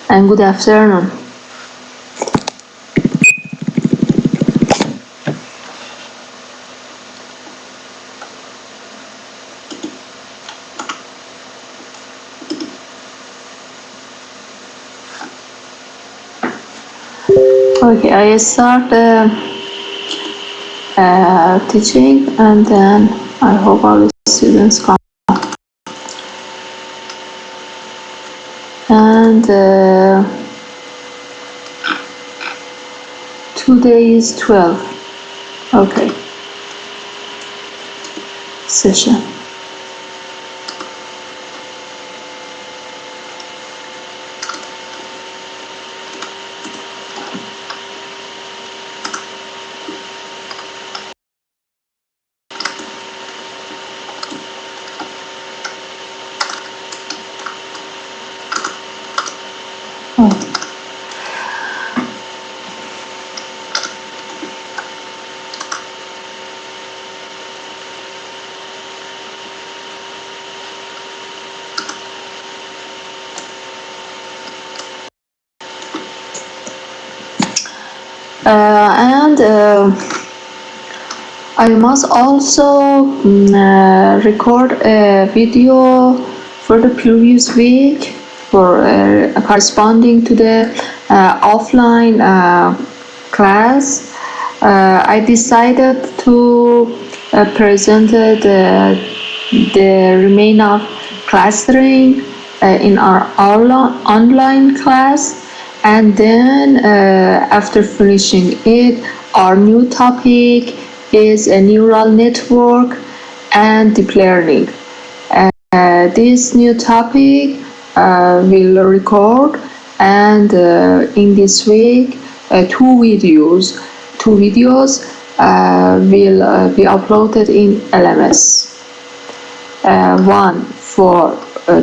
and good afternoon. Okay, I start teaching, and then I hope all the students come. And today is 12. Okay. Session. I must also record a video for the previous week for corresponding to the offline class. I decided to present the remainder of clustering in our online class. And then after finishing it, our new topic is a neural network and deep learning. This new topic will record, and in this week, two videos will be uploaded in LMS. One for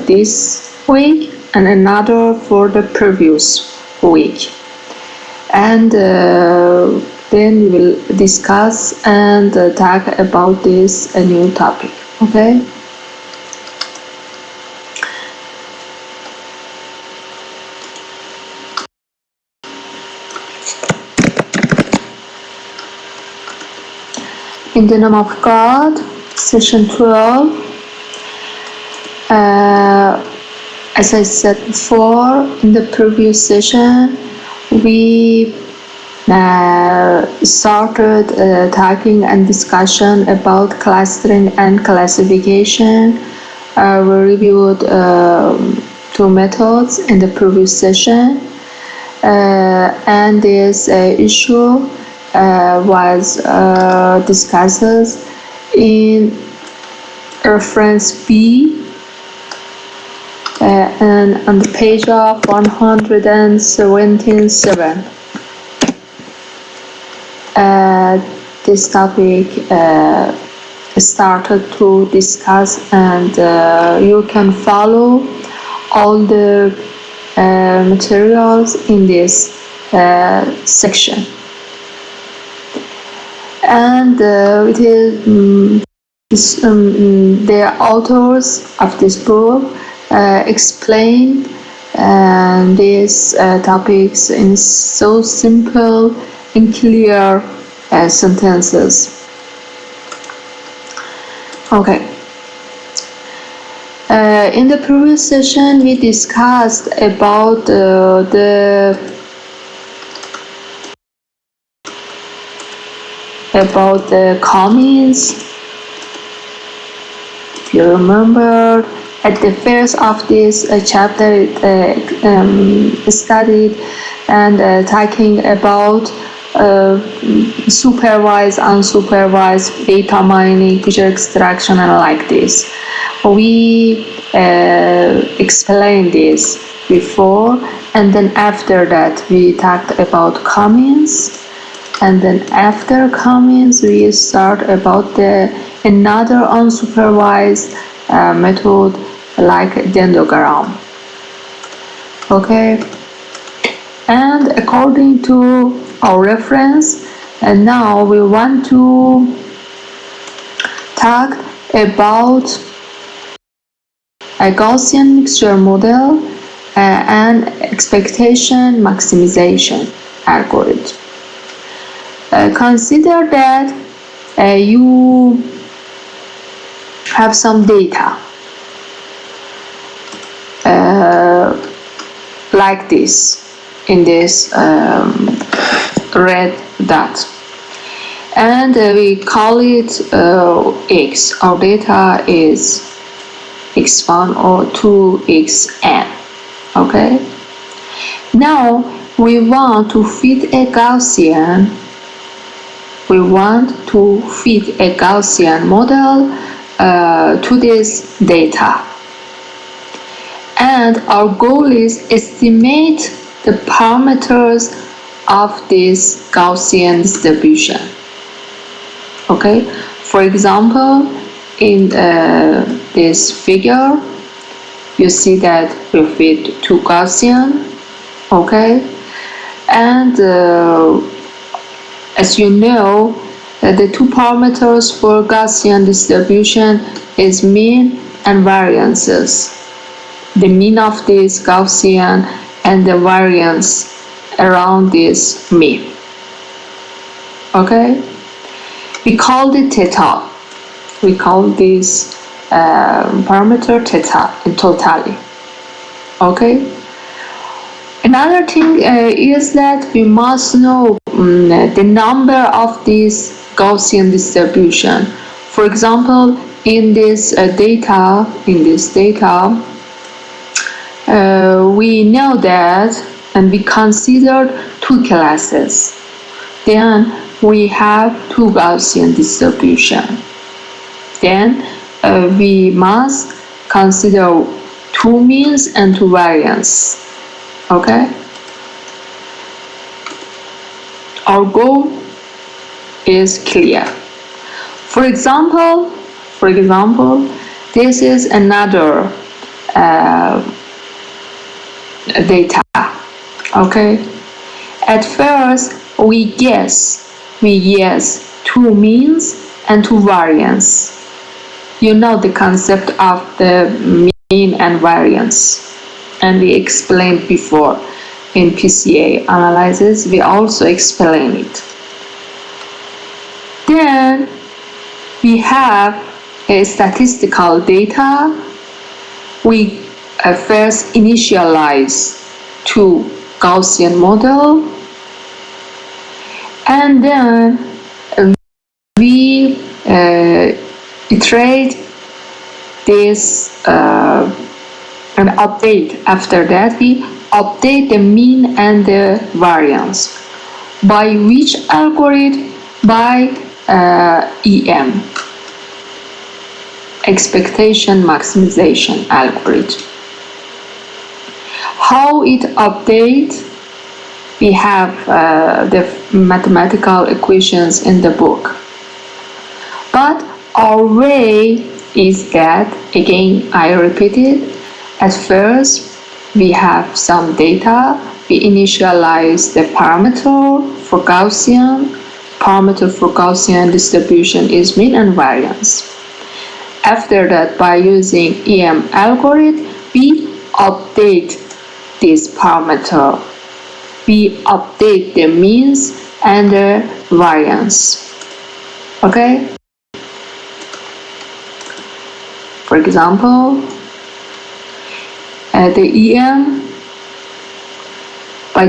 this week and another for the previous week, and then we will discuss and talk about this new topic. Okay. In the name of God, session 12. As I said before, in the previous session, we started talking and discussion about clustering and classification. We reviewed two methods in the previous session, and this issue was discussed in reference B. And on the page of 177, this topic started to discuss, and you can follow all the materials in this section. And it is the authors of this book explain these topics in so simple and clear sentences. Okay. In the previous session, we discussed about the comments. If you remember, at the first of this chapter, studied and talking about supervised, unsupervised data mining, feature extraction, and like this. We explained this before, and then after that we talked about comments, and then after comments we start about another unsupervised method like dendrogram. Okay, and according to our reference, and now we want to talk about a Gaussian mixture model, and expectation maximization algorithm. Consider that you have some data like this in this red dot, and we call it x. Our data is x1 or 2xn. Okay, now we want to fit a Gaussian model to this data, and our goal is estimate the parameters of this Gaussian distribution. Okay, for example, in this figure you see that we fit 2 Gaussian. Okay, and as you know, the 2 parameters for Gaussian distribution is mean and variances. The mean of this Gaussian and the variance around this mean. Okay, we call it theta. We call this parameter theta in totality. Okay. Another thing is that we must know the number of this Gaussian distribution. For example, in this data, we know that, and we considered 2 classes. Then we have 2 Gaussian distribution. Then we must consider 2 means and 2 variance. Okay, our goal is clear. For example, this is another data. Okay, at first we guess 2 means and 2 variance. You know the concept of the mean and variance, and we explained before in PCA analysis. We also explain it. Then we have a statistical data. We first initialize 2 Gaussian model, and then we iterate this and update. After that, we update the mean and the variance. By which algorithm? By EM, expectation maximization algorithm. How it updates? We have the mathematical equations in the book. But our way is that, again, I repeat it, at first we have some data. We initialize the parameter for Gaussian. Parameter for Gaussian distribution is mean and variance. After that, by using EM algorithm, we update this parameter. We update the means and the variance. Okay? For example, the EM, by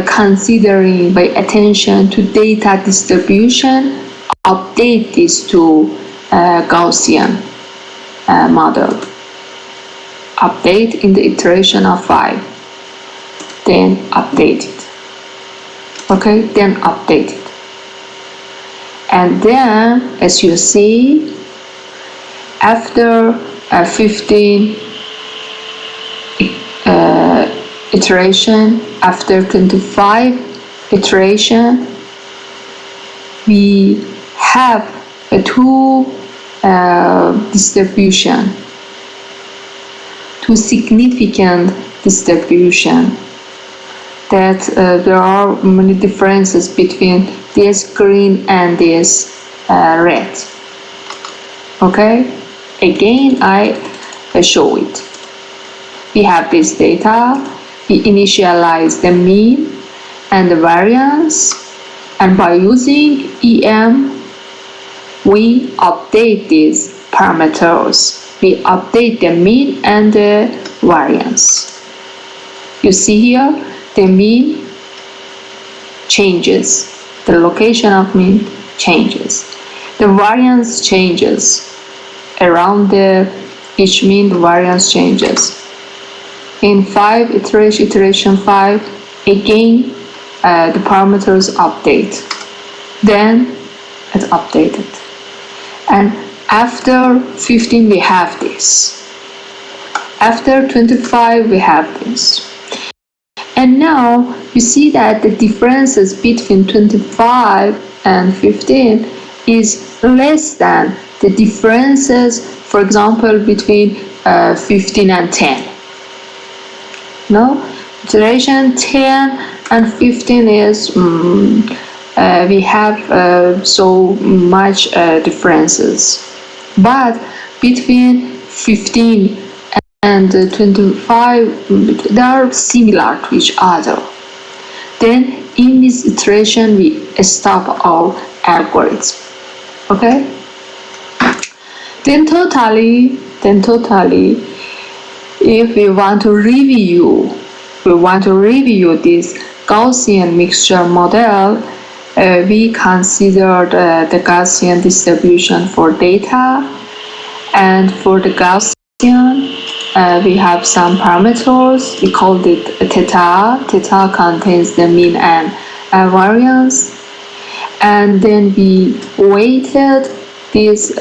attention to data distribution, update this to Gaussian model. Update in the iteration of 5. Then update it. Okay, then update it. And then, as you see, after 15 iteration, after 25 iteration, we have a 2 distribution, 2 significant distribution, that there are many differences between this green and this red. Okay, again I show it. we have this data, we initialize the mean and the variance, and by using EM, we update these parameters. We update the mean and the variance. You see here, the mean changes. The location of mean changes. The variance changes. Around each mean, the variance changes. In iteration 5, again, the parameters update. Then it's updated. And after 15, we have this. After 25, we have this. And now you see that the differences between 25 and 15 is less than the differences, for example, between 15 and 10. No? Iteration 10 and 15 is we have so much differences. But between 15 and 25, they are similar to each other. Then in this iteration, we stop our algorithm. Okay? Then totally, if we want to review this Gaussian mixture model, we consider the Gaussian distribution for data, and for the Gaussian, we have some parameters. We called it theta. Theta contains the mean and variance, and then we weighted these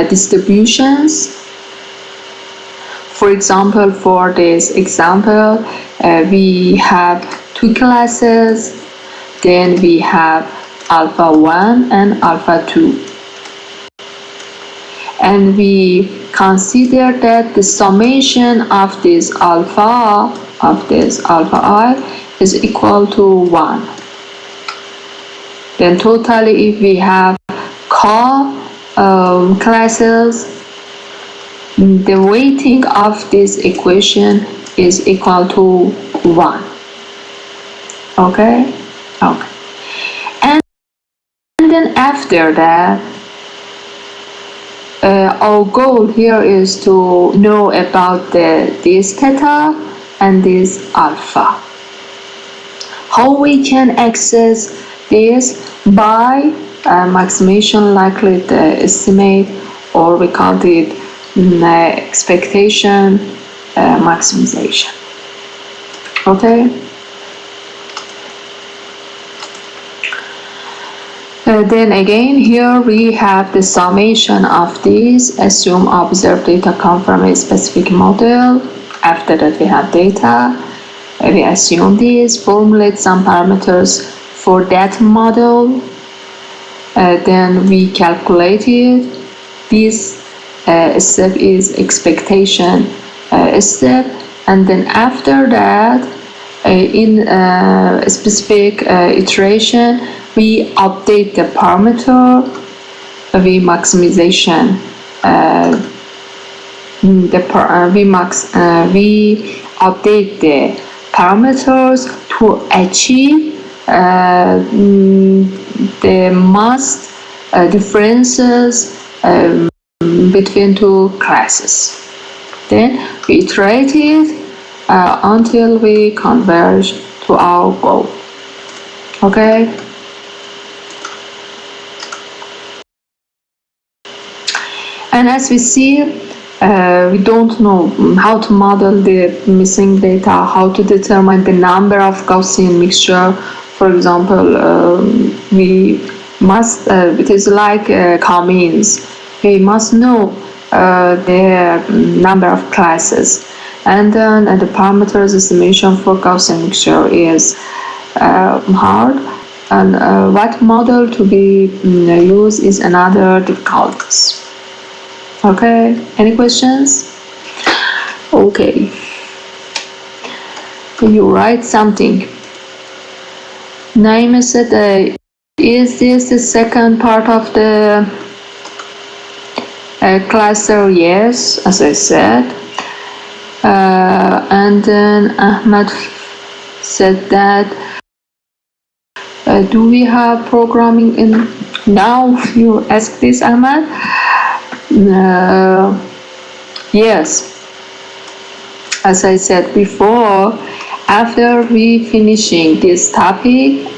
distributions. For example, for this example, we have two classes. Then we have alpha 1 and alpha 2. And we consider that the summation of this alpha I is equal to 1. Then totally, if we have classes, the weighting of this equation is equal to 1. Okay? Okay. And then after that, our goal here is to know about this theta and this alpha. How we can access this by maximization likelihood estimate, or we call it expectation maximization. Okay? Then again, here we have the summation of these. Assume observed data come from a specific model. After that, we have data. We assume this, formulate some parameters for that model. Then we calculate it. This step is expectation step. And then after that, in a specific iteration, we update the parameter, we maximization, we update the parameters to achieve the most differences between two classes. Then we iterate it until we converge to our goal. Okay? And as we see, we don't know how to model the missing data, how to determine the number of Gaussian mixture. For example, we must, it is like commons. We must know the number of classes. And then the parameters estimation for Gaussian mixture is hard. And what model to be used is another difficulties. Okay, any questions? Okay, you write something. Naima said, is this the second part of the cluster? Yes, as I said. And then Ahmed said that do we have programming in now? You ask this, Ahmed. Yes, as I said before, after we finishing this topic,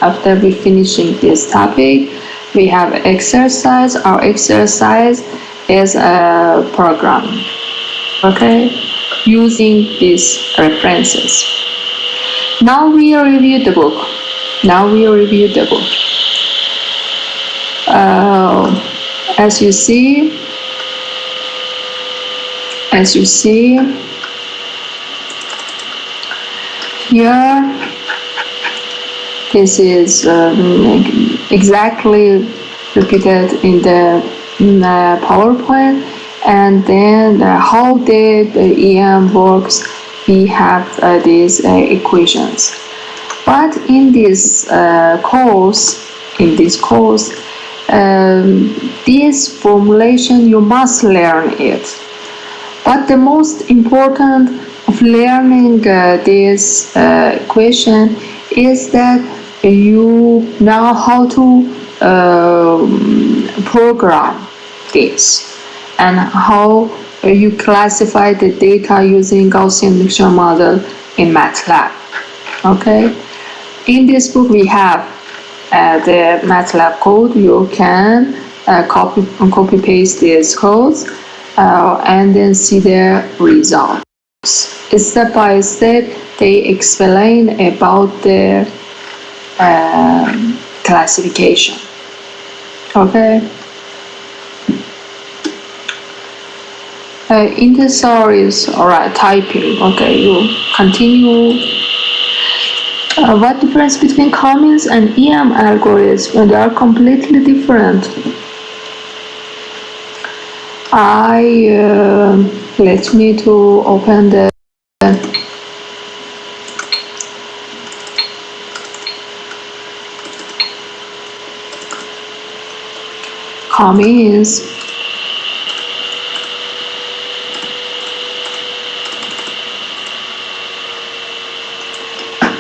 we have exercise. Our exercise is a program, okay, using these references. Now we review the book. As you see, here, this is exactly repeated in the PowerPoint, and then how the EM works, we have these equations. But in this course, this formulation, you must learn it. But the most important of learning this equation is that you know how to program this and how you classify the data using Gaussian mixture model in MATLAB. Okay, in this book we have the MATLAB code. You can copy paste these codes and then see the results. Step by step, they explain about the classification. Okay. In the series, alright, typing. Okay, you continue. What difference between Cummings and EM algorithms when they are completely different? Let me to open the Cummings.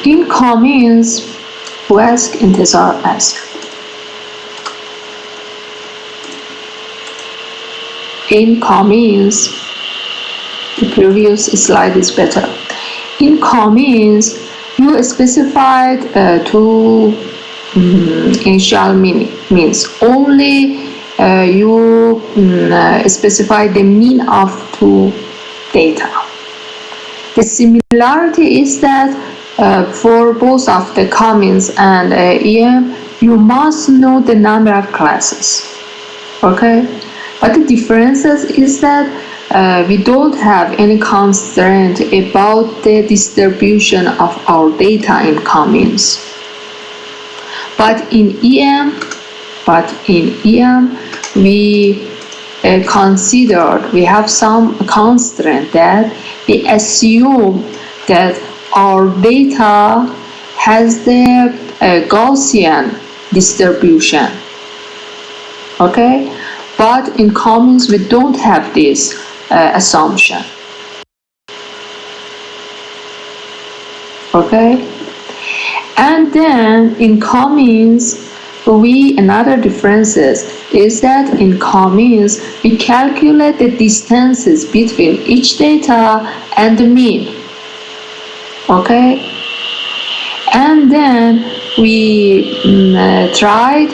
In Cummings, who ask انتظار ask. In Cummings, the previous slide is better. In Cummings, you specified two initial means. Only you specify the mean of two data. The similarity is that for both of the Cummings and EM, you must know the number of classes. Okay? But the differences is that we don't have any constraint about the distribution of our data in Cummings. But in EM, we considered, we have some constraint that we assume that our data has the Gaussian distribution. Okay? But in Cummings, we don't have this assumption. Okay? And then in Cummings, another differences is that in Cummings, we calculate the distances between each data and the mean. Okay? And then we tried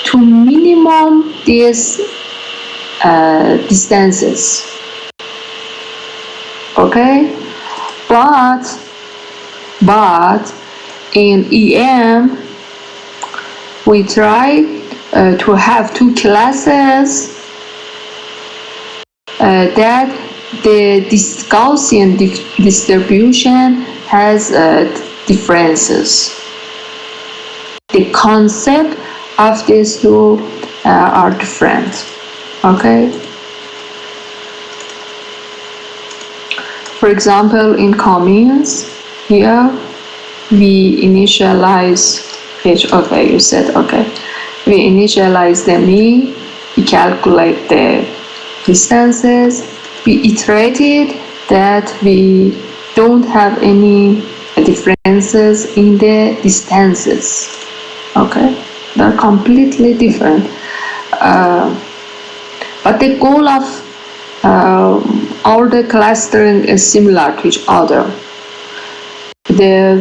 to minimum these distances. Okay? But in EM, we try to have two classes that the Gaussian distribution has differences. The concept of these two are different. Okay? For example, in Cummings, here we initialize page. Okay, you said okay. We initialize the mean, we calculate the distances, we iterated that we don't have any differences in the distances. Okay, they're completely different. But the goal of all the clustering is similar to each other. The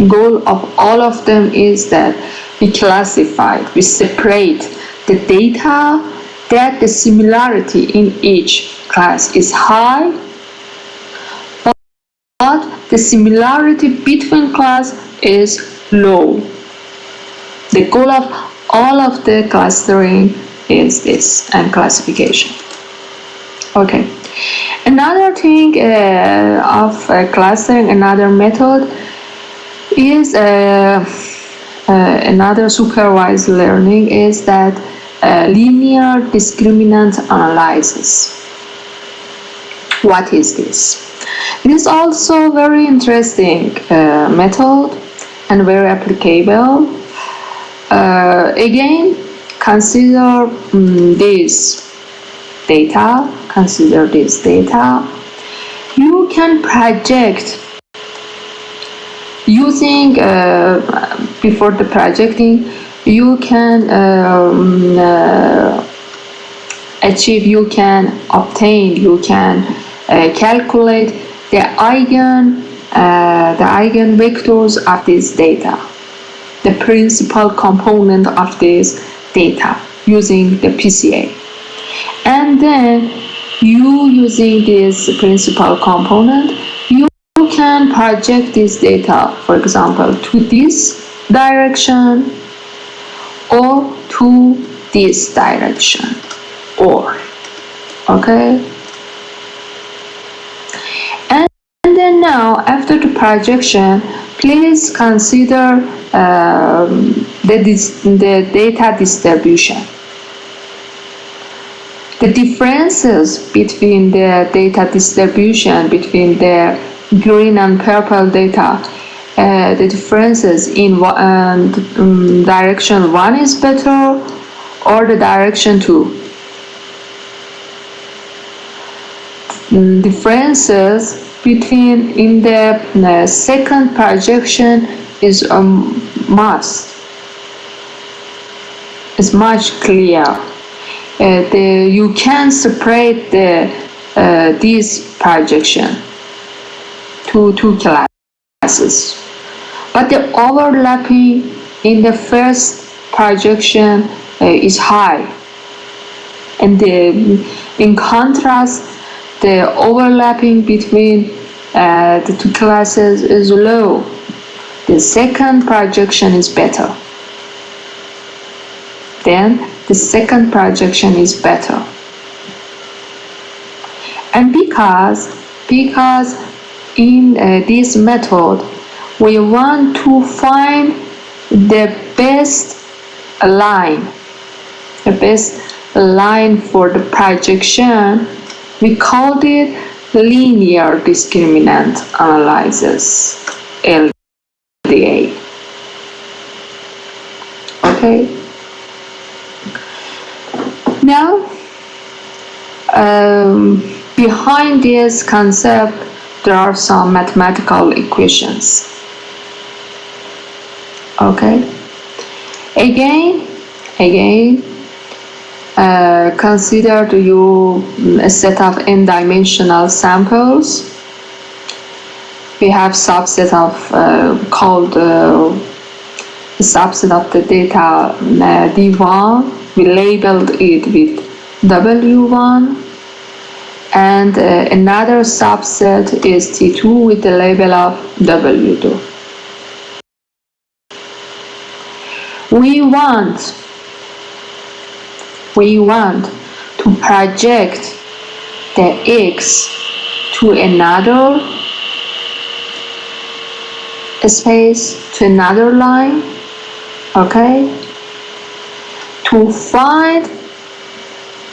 goal of all of them is that we classify, we separate the data that the similarity in each class is high, but the similarity between class is low. The goal of all of the clustering is this, and classification. Okay. Another thing of clustering, another method is another supervised learning is that linear discriminant analysis. What is this? It is also very interesting method and very applicable. Again, consider this data. Consider this data. You can project using, before the projecting, you can achieve, you can obtain, you can calculate the eigenvectors of this data, the principal component of this data using the PCA. And then you, using this principal component, you can project this data, for example, to this direction or to this direction, or, okay? And then now, after the projection, please consider the data distribution. The differences between the data distribution between the green and purple data, the differences in direction 1 is better or the direction 2. Differences between in the second projection is much clearer. You can separate this projection to two classes, but the overlapping in the first projection is high, and in contrast, the overlapping between the two classes is low. The second projection is better. Then the second projection is better. And because in this method we want to find the best line for the projection, we called it linear discriminant analysis, LDA. Okay. Now, behind this concept, there are some mathematical equations. Okay. Again, consider a set of n-dimensional samples. We have subset of called the subset of the data D1. We labeled it with W1, and another subset is T2 with the label of W2. We want to project the X to another space, to another line, okay? To find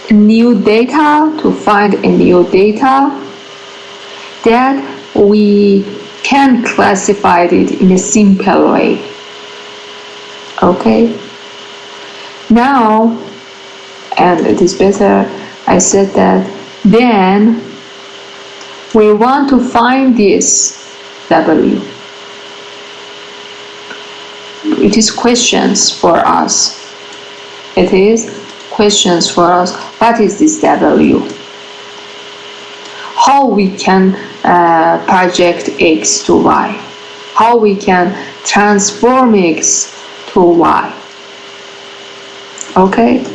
new data, that we can classify it in a simple way. Okay. Now, and it is better I said that Then we want to find this W. It is questions for us. It is questions for us. What is this W? How we can project X to Y? How we can transform X to Y? Okay?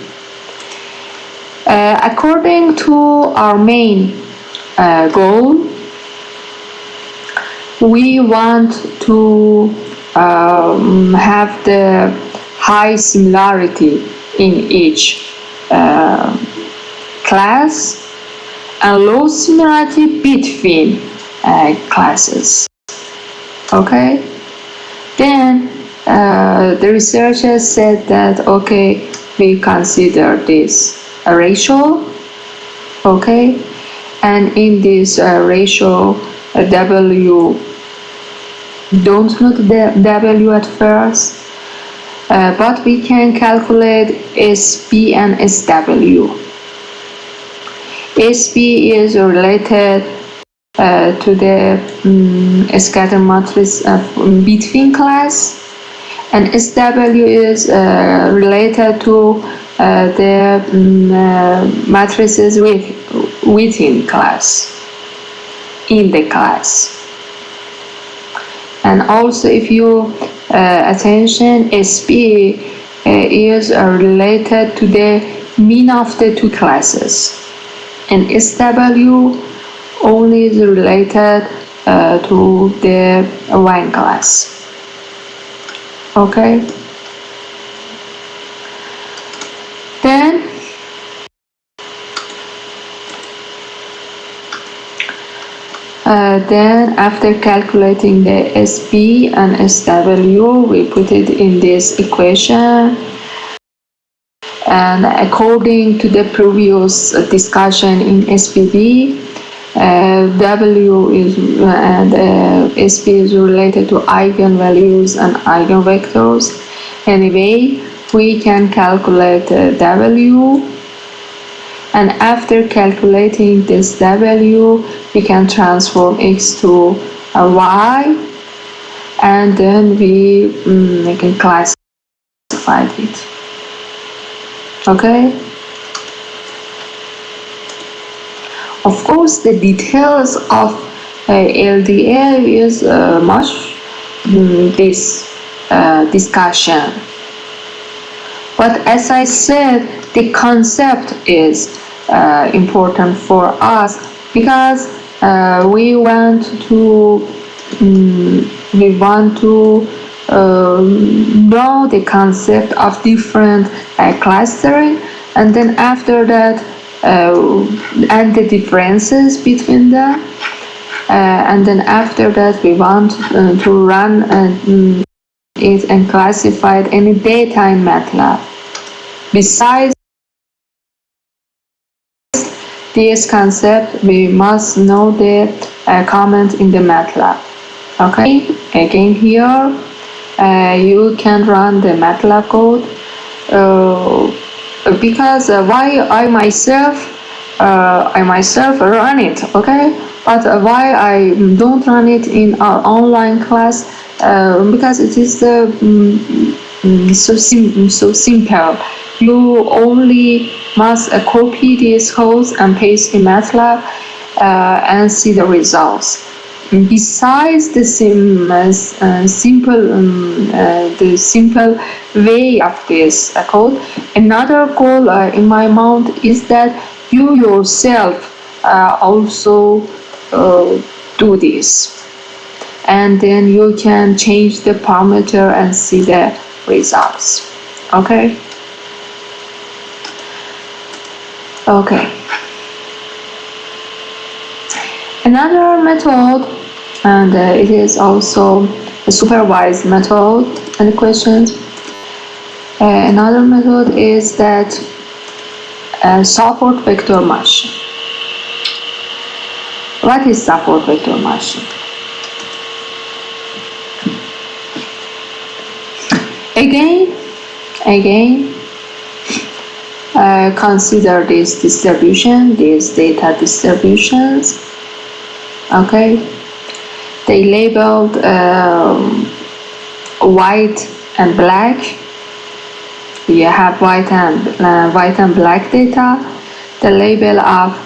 According to our main goal, we want to have the high similarity in each class and low similarity between classes. Okay? Then the researchers said that, okay, we consider this a ratio, okay, and in this ratio W, don't note the W at first, but we can calculate SP and SW. SP is related to the scatter matrix between class, and SW is related to the matrices within class, in the class. And also, if you attention, SP is related to the mean of the two classes, and SW only is related to the one class. Okay. Then after calculating the SP and SW, we put it in this equation. And according to the previous discussion in SPB, W is and SP is related to eigenvalues and eigenvectors. Anyway, we can calculate W, and after calculating this W, we can transform X to a Y, and then we can classify it. Okay. Of course, the details of LDA is much this discussion. But as I said, the concept is important for us because we want to know the concept of different clustering, and then after that and the differences between them, and then after that we want to run it and classify any data in MATLAB. Besides this concept, we must know the comment in the MATLAB. Okay, again here you can run the MATLAB code because why I myself run it, okay, but why I don't run it in our online class, because it is so simple. You only must copy these codes and paste in MATLAB and see the results. Besides the simple way of this code, another goal in my mind is that you yourself also do this, and then you can change the parameter and see the results. Okay. Another method, and it is also a supervised method, and questions. Another method is that support vector machine. What is support vector machine? Again, consider this distribution, these data distributions. Okay, they labeled white and black. You have white and black data. The label of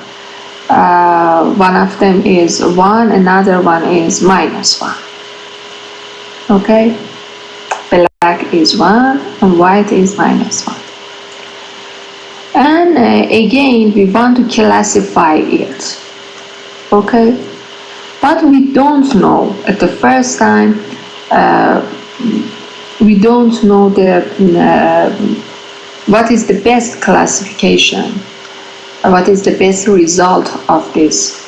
one of them is 1, another one is -1. Okay, black is 1 and white is -1. And again, we want to classify it. Okay, but we don't know at the first time. We don't know what is the best classification, what is the best result of this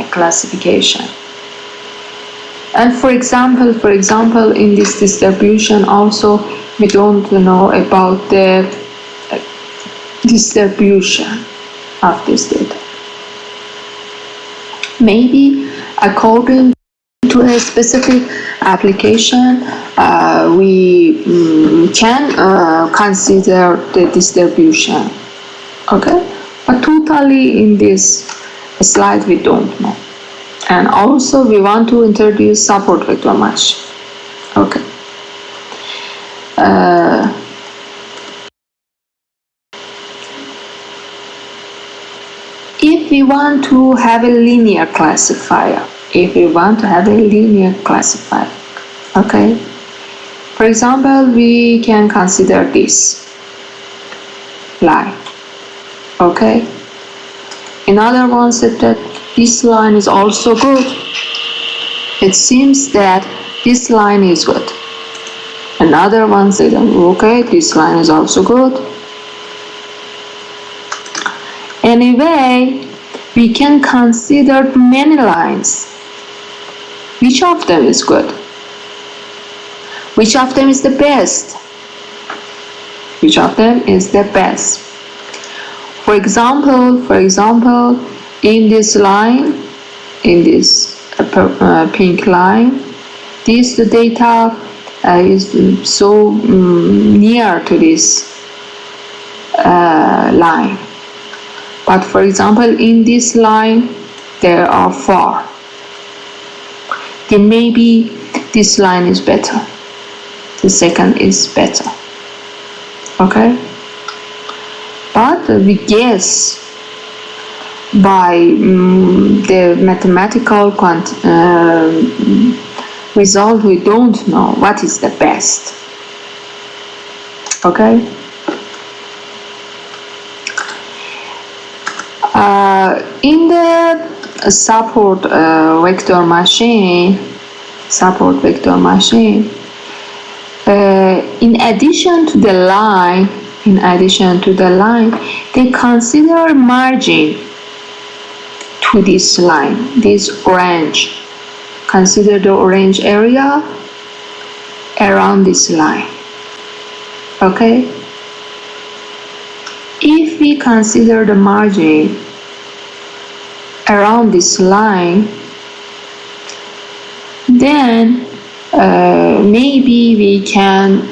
classification. And for example, in this distribution also, we don't know about the distribution of this data. Maybe according to a specific application, we can consider the distribution. Okay, but totally in this slide we don't know. And also we want to introduce support vector match. Okay. If we want to have a linear classifier, okay, for example, we can consider this line. Okay, another one said that this line is also good. It seems that this line is good. Another one said, okay, this line is also good. Anyway, we can consider many lines. Which of them is good? Which of them is the best? Which of them is the best? For example, in this line, in this pink line, this data is so near to this line. But for example, in this line, there are 4. Then maybe this line is better. The second is better. Okay? But we guess by the mathematical result, we don't know what is the best. Okay? In the support vector machine, in addition to the line, they consider margin to this line, this orange. Consider the orange area around this line. Okay? If we consider the margin around this line, then maybe we can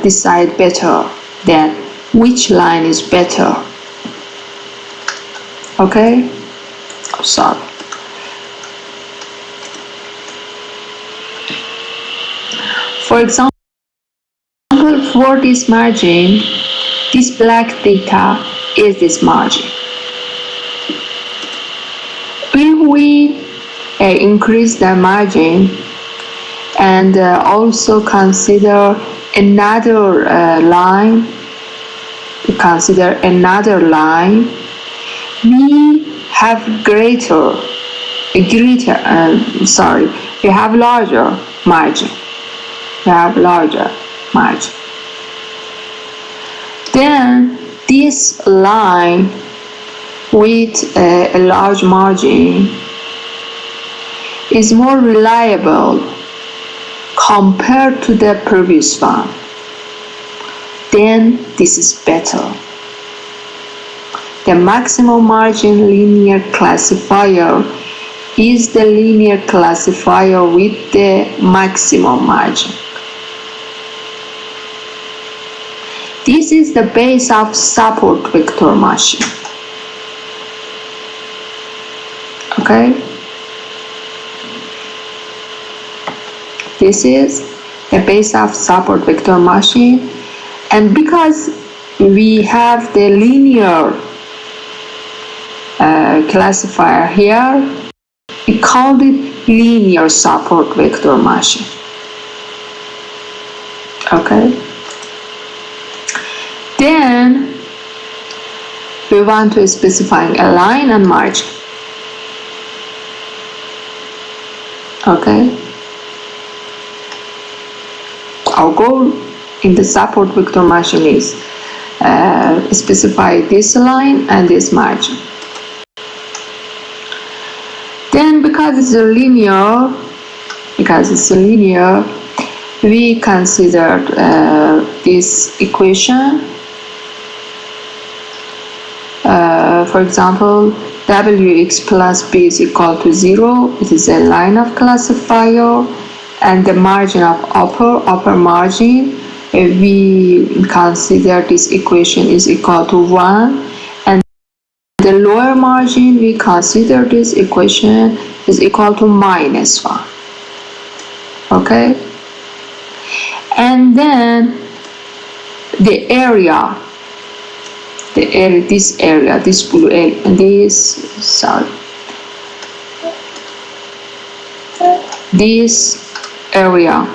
decide better that which line is better. Okay? Sorry. For example, for this margin, this black data is this margin. If we increase the margin and also consider another line, we have we have larger margin. Then this line with a large margin is more reliable compared to the previous one. Then this is better. The maximum margin linear classifier is the linear classifier with the maximum margin. This is the base of support vector machine. Okay, this is the base of support vector machine, and because we have the linear classifier here, we called it linear support vector machine. Okay, then we want to specify a line and margin. Okay, our goal in the support vector machine is specify this line and this margin. Then because it's linear, we considered this equation. For example, wx plus b is equal to 0. It is a line of classifier, and the margin of upper margin, we consider this equation is equal to 1, and the lower margin, we consider this equation is equal to -1. Okay, and then the area, this blue area, and this area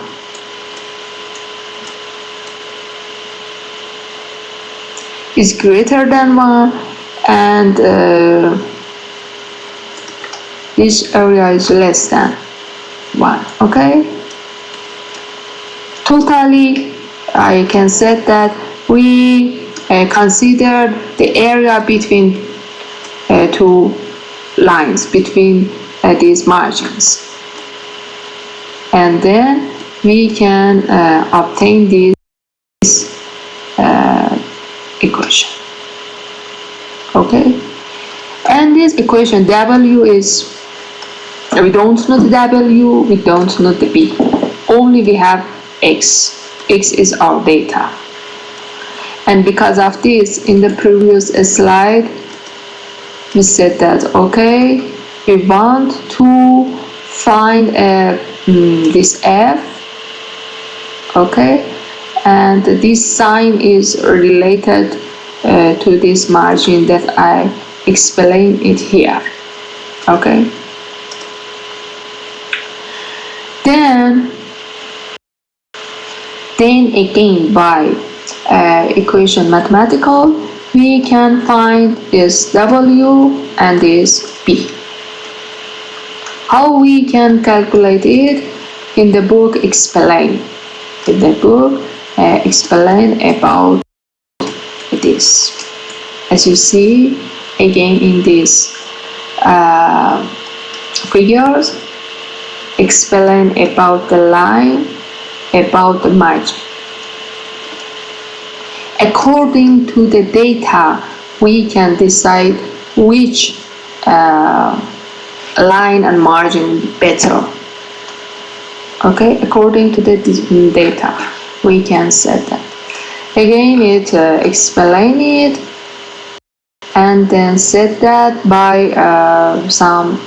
is greater than 1, and this area is less than 1. Okay, totally I can say that we consider the area between two lines, between these margins, and then we can obtain this equation. Okay, and this equation W is, we don't know the W, we don't know the B, only we have X. X is our data. And because of this, in the previous slide, we said that, okay, we want to find this F, okay, and this sign is related to this margin that I explained it here. Okay, then again by equation mathematical, we can find this W and this B. How we can calculate it? In the book explain. Explain about this. As you see again in these figures, explain about the line, about the margin. According to the data, we can decide which line and margin better. Okay, according to the data, we can set that. Again, it explain it, and then set that by some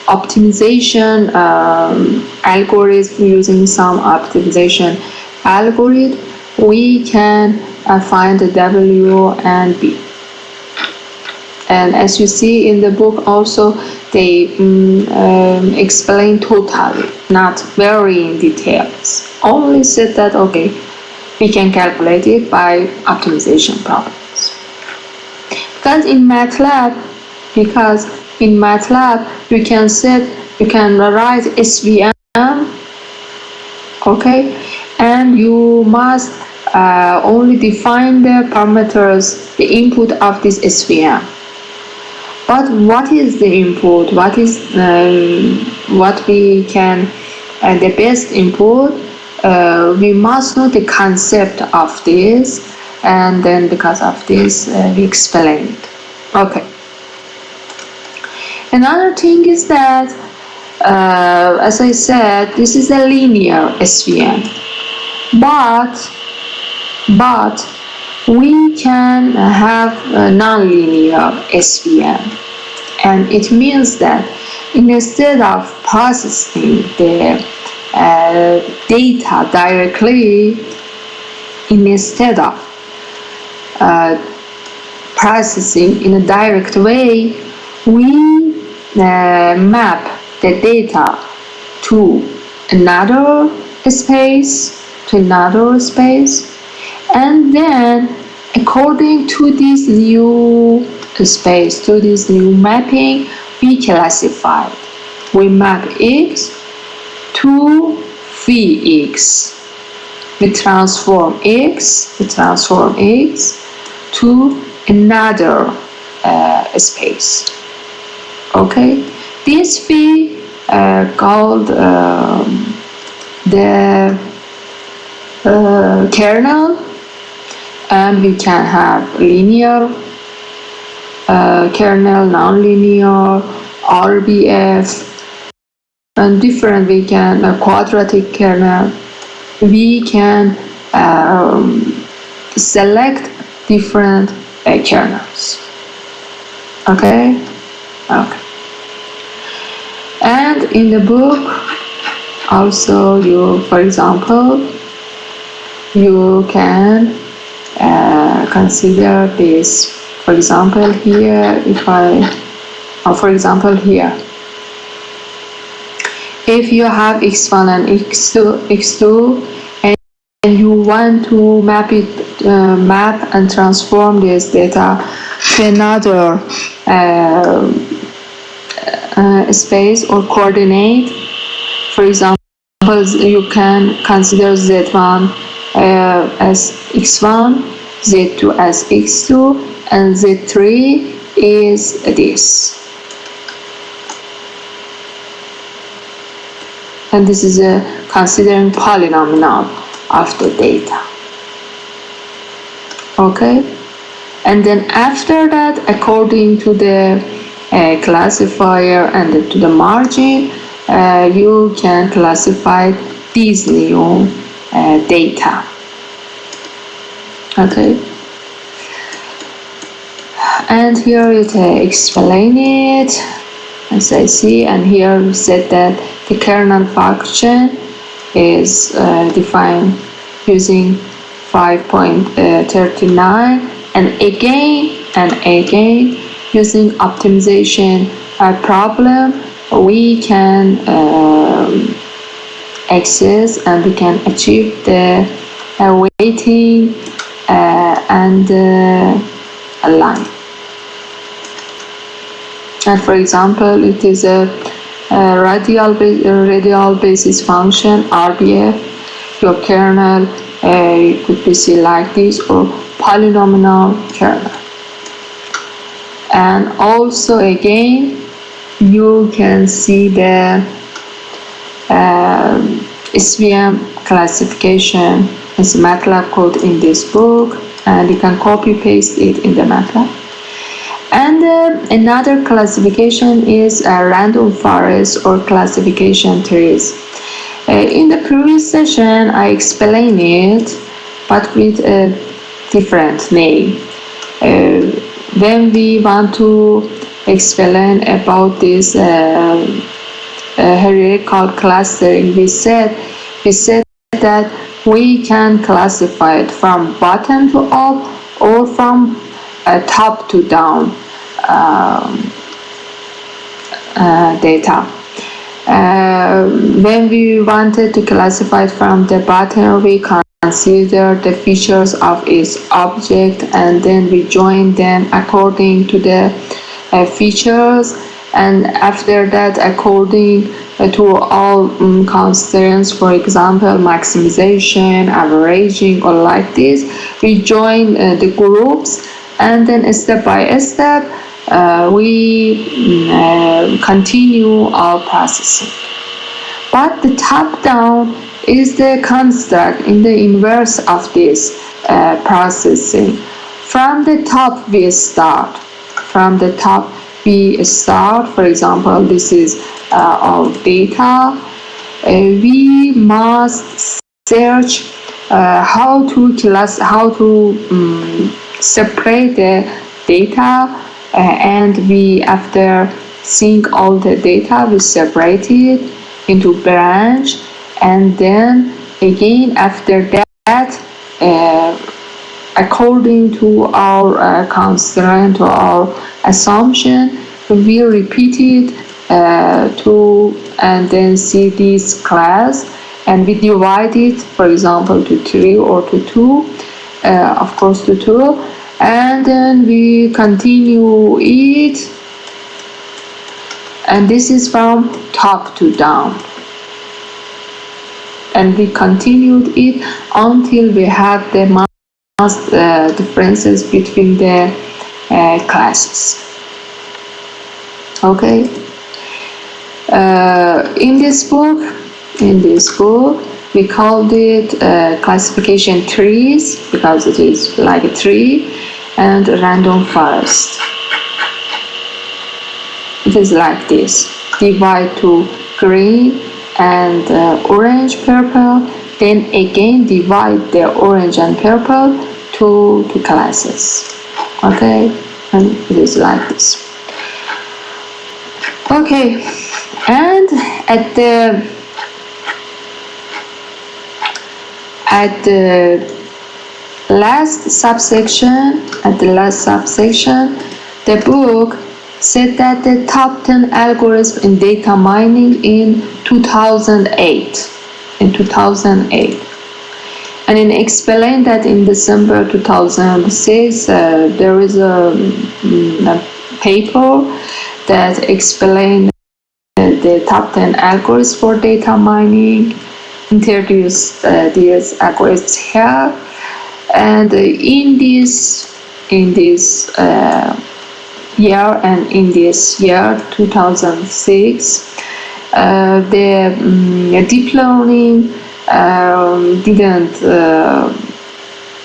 optimization algorithm. Using some optimization algorithm, we can find the W and B. And as you see in the book also, they explain totally, not very in details. Only said that, okay, we can calculate it by optimization problems. Because in MATLAB, you can write SVM, okay, and you must only define the parameters, the input of this SVM. But what is the input? What is what we can the best input? We must know the concept of this, and then because of this, we explain it. Okay. Another thing is that, as I said, this is a linear SVM, but we can have a nonlinear SVM, and it means that instead of processing the data directly, instead of processing in a direct way, we map the data to another space, and then according to this new space, to this new mapping, we classify. We map X to Vx. We transform X to another space. Okay, this V called the kernel, and we can have linear kernel, nonlinear, RBF, and different. We can quadratic kernel. We can select different kernels. Okay. And in the book, also, for example, you can consider this. For example, here, if you have x1 and x2, and you want to map and transform this data to another space or coordinate. For example, you can consider z1 as x1, z2 as x2, and z3 is this. And this is considering polynomial of the data. Okay, and then after that, according to the classifier and to the margin, you can classify these new data. Okay, and here it explain it as I see, and here we said that the kernel function is defined using 5.39, and again using optimization problem, we can access and we can achieve the weighting and align. And for example, it is a radial basis function, RBF. Your kernel could be seen like this, or polynomial kernel. And also again, you can see the SVM classification as MATLAB code in this book, and you can copy paste it in the MATLAB. And another classification is random forest or classification trees. In the previous session, I explained it, but with a different name. When we want to explain about this hierarchical clustering, we said that we can classify it from bottom to up or from top to down data. When we wanted to classify it from the bottom, we consider the features of its object, and then we join them according to the features, and after that, according to all constraints, for example, maximization, averaging, or like this, we join the groups, and then step by step we continue our processing. But the top down is the construct in the inverse of this processing. From the top we start. For example, this is our data. We must search how to separate the data, and we, after seeing all the data, we separate it into branch, and then again after that, according to our constraint or our assumption, we repeat it and then see this class, and we divide it, for example, to 3 or to 2, of course to 2, and then we continue it, and this is from top to down, and we continued it until we have the differences between the classes. Okay. In this book, we called it classification trees, because it is like a tree, and random forest. It is like this: divide to green and orange, purple, then again divide the orange and purple to classes. Okay, and it is like this. Okay, and at the last subsection, the book said that the top 10 algorithms in data mining in 2008. And it explained that in December 2006, there is a paper that explained the top 10 algorithms for data mining, introduced these algorithms here, and in this year and in this year 2006, the deep learning didn't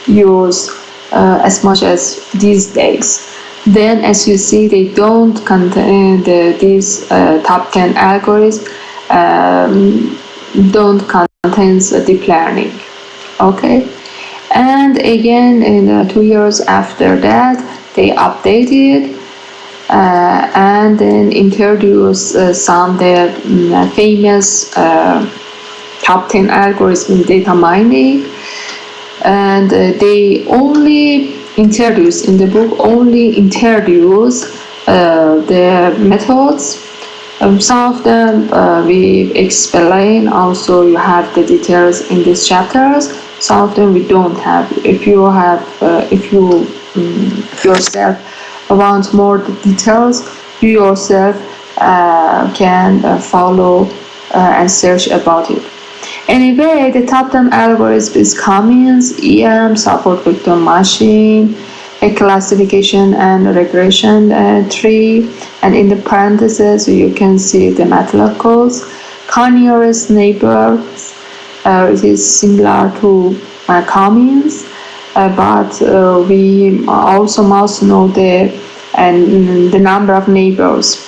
use as much as these days. Then, as you see, they don't contain these top 10 algorithms don't contain deep learning. Okay, and again in 2 years after that, they updated and then introduced some the famous top 10 algorithms in data mining, and they only introduce in the book the methods. Some of them we explain. Also, you have the details in these chapters. Some of them we don't have. If you yourself want more details, you yourself can follow and search about it. Anyway, the top 10 algorithm is Cummins, EM, support vector machine, a classification and regression tree, and in the parentheses you can see the MATLAB codes. Nearest neighbor, it is similar to Cummins, but we also must know the number of neighbors.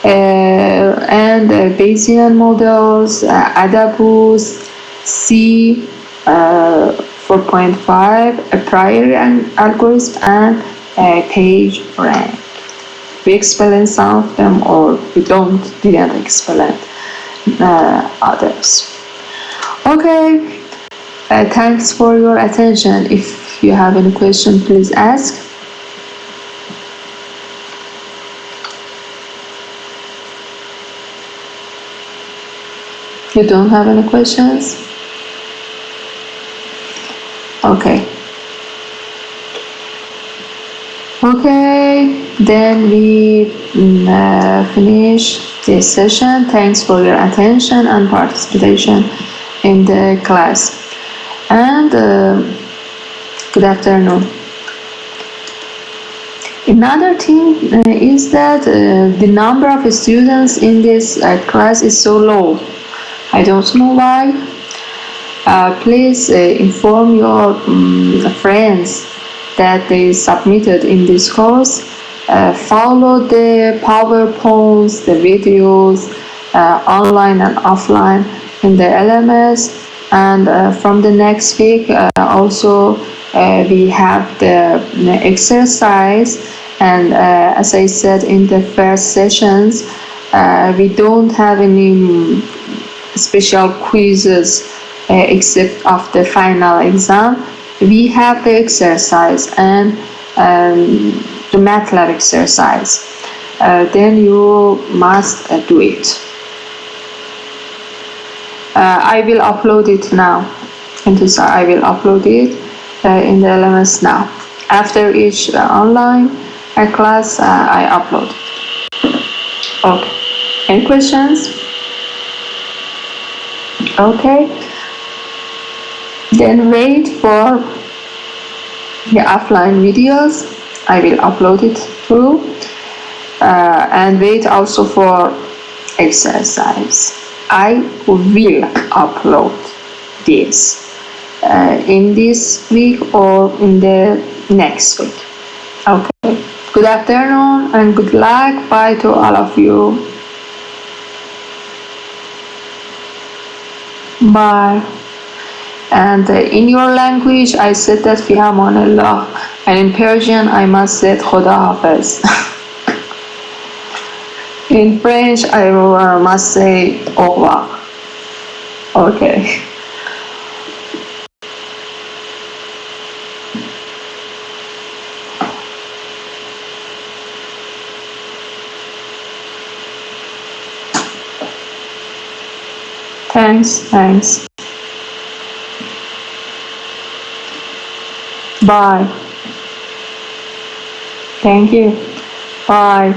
And Bayesian models, Adabus, C 4.5, a prior algorithm, and page rank. We explain some of them, or we didn't explain others. Okay, thanks for your attention. If you have any question, please ask. You don't have any questions? Okay. Okay, then we finish this session. Thanks for your attention and participation in the class. And good afternoon. Another thing is that the number of students in this class is so low. I don't know why. Please inform your friends that they submitted in this course. Follow the PowerPoints, the videos, online and offline in the LMS, And from the next week also we have the exercise, and as I said in the first sessions, we don't have any special quizzes except of the final exam. We have the exercise and the MATLAB exercise. Then you must do it. I will upload it now. I will upload it in the LMS now. After each online class, I upload. Okay. Any questions? Okay. Then wait for the offline videos. I will upload it too. And wait also for exercise. I will upload this in this week or in the next week. Okay. Good afternoon and good luck. Bye to all of you. Bye. And in your language, I said that fi amanillah, and in Persian, I must say Khoda Hafiz. In French, I must say au revoir. Okay. Thanks. Bye. Thank you. Bye.